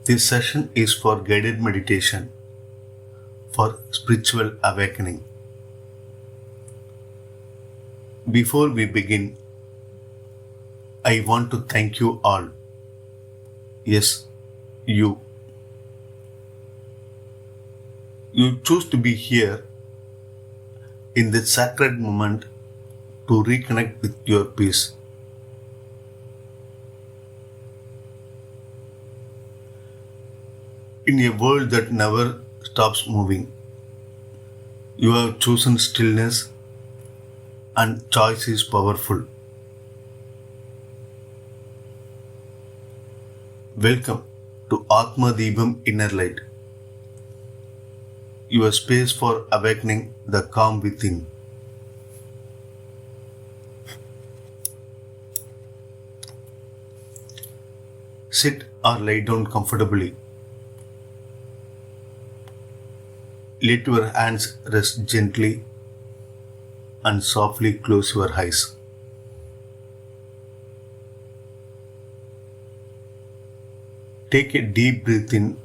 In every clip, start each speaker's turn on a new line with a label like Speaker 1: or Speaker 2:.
Speaker 1: This session is for guided meditation for spiritual awakening. Before we begin, I want to thank you all. Yes, you. You choose to be here in this sacred moment to reconnect with your peace. In a world that never stops moving, you have chosen stillness, and choice is powerful. Welcome to Atma Deepam Inner Light, your space for awakening the calm within. Sit or lie down comfortably. Let your hands rest gently and softly close your eyes. Take a deep breath in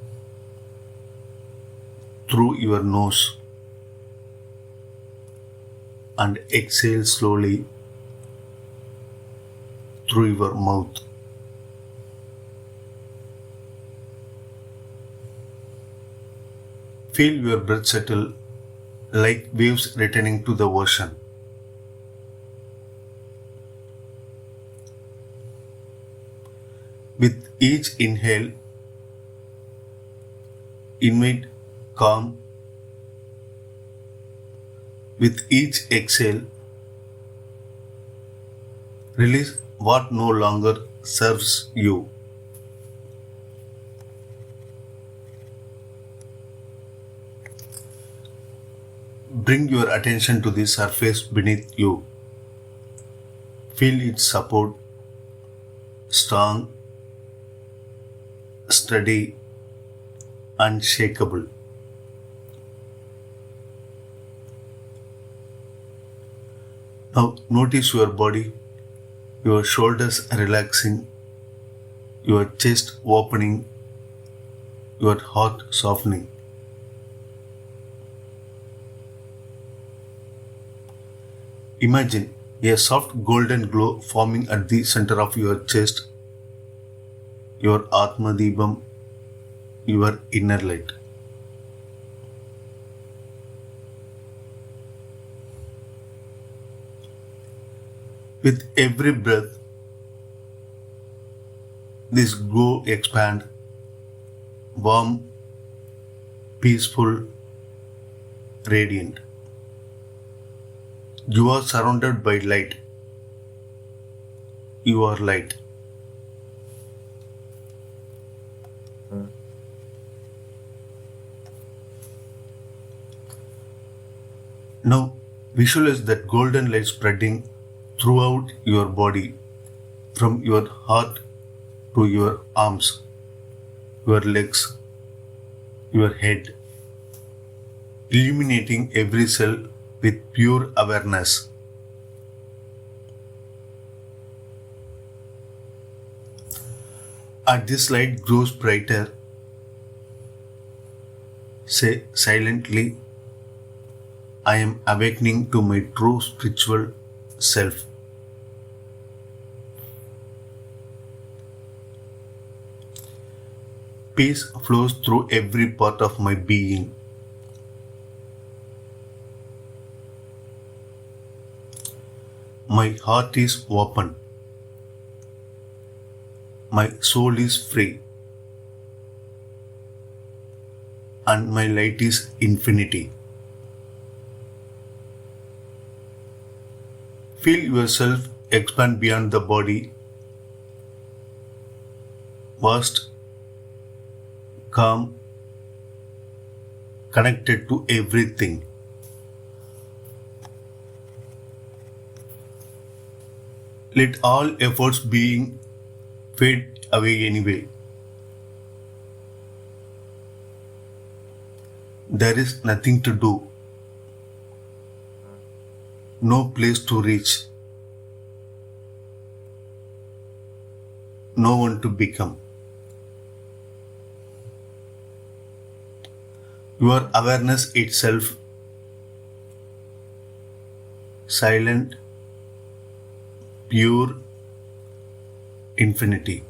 Speaker 1: through your nose and exhale slowly through your mouth. Feel your breath settle like waves returning to the ocean. With each inhale, invite calm. With each exhale, release what no longer serves you. Bring your attention to the surface beneath you. Feel its support, strong, steady, unshakable. Now notice your body, your shoulders relaxing, your chest opening, your heart softening. Imagine a soft golden glow forming at the center of your chest, your Atma Deepam, your inner light. With every breath, this glow expands, warm, peaceful, radiant. You are surrounded by light. You are light. Now visualize that golden light spreading throughout your body, from your heart to your arms, your legs, your head, illuminating every cell with pure awareness. As this light grows brighter, say silently, I am awakening to my true spiritual self. Peace flows through every part of my being. My heart is open. My soul is free. And my light is infinity. Feel yourself expand beyond the body, vast, calm, connected to everything. Let all efforts being fade away anyway. There is nothing to do, no place to reach, no one to become. Your awareness itself, silent, pure, infinity.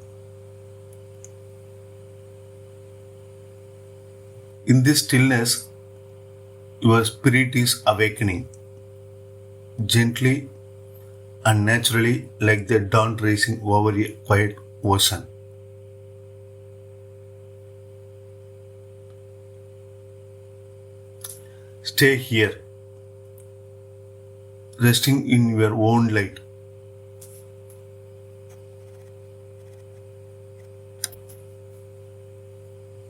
Speaker 1: In this stillness, your spirit is awakening, gently and naturally, like the dawn rising over a quiet ocean. Stay here, resting in your own light.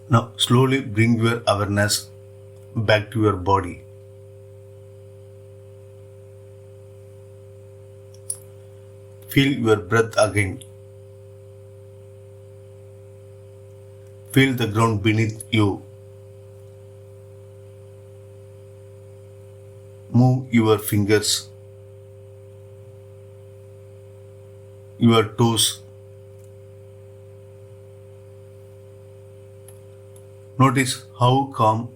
Speaker 1: Now, slowly bring your awareness back to your body. Feel your breath again. Feel the ground beneath you. Move your fingers, your toes. Notice how calm,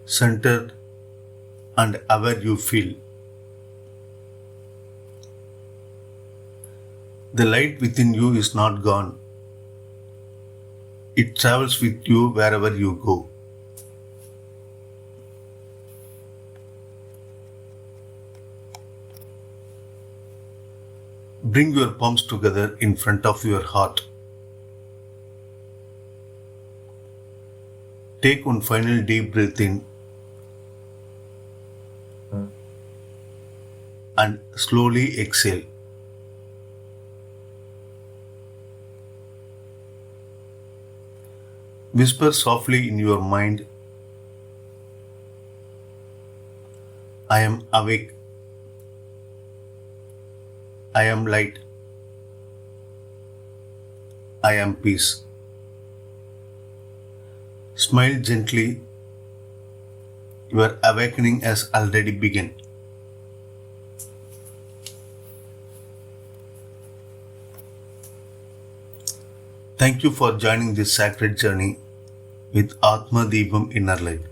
Speaker 1: centered, and aware you feel. The light within you is not gone. It travels with you wherever you go. Bring your palms together in front of your heart. Take one final deep breath in and slowly exhale. Whisper softly in your mind, I am awake. I am light. I am peace. Smile gently. Your awakening has already begun. Thank you for joining this sacred journey with Atma Deepam Inner Light.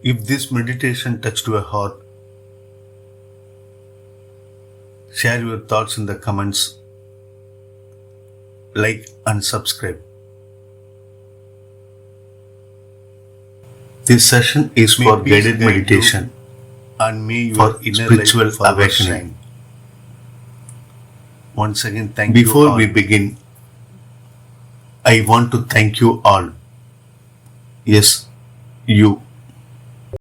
Speaker 1: If this meditation touched your heart, share your thoughts in the comments, like and subscribe. This session is for guided meditation and may your inner spiritual awakening. Once again, thank you. Before we begin, I want to thank you all. Yes, you.